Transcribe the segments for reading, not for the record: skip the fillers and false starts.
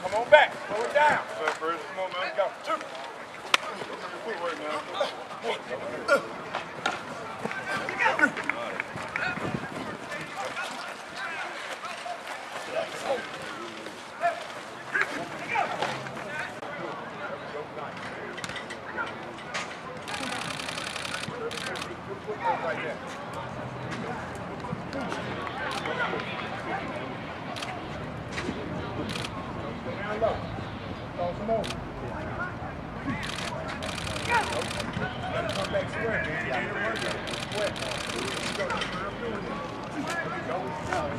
Come on back. Slow it down. Come on, man. Go. Two.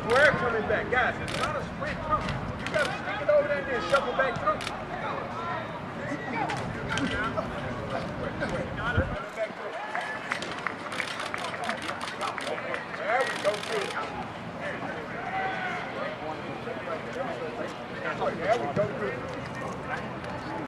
Square coming back, guys. It's not a sprint through. You got to stick it over there and then shuffle back through. There we go, good. There we go, good.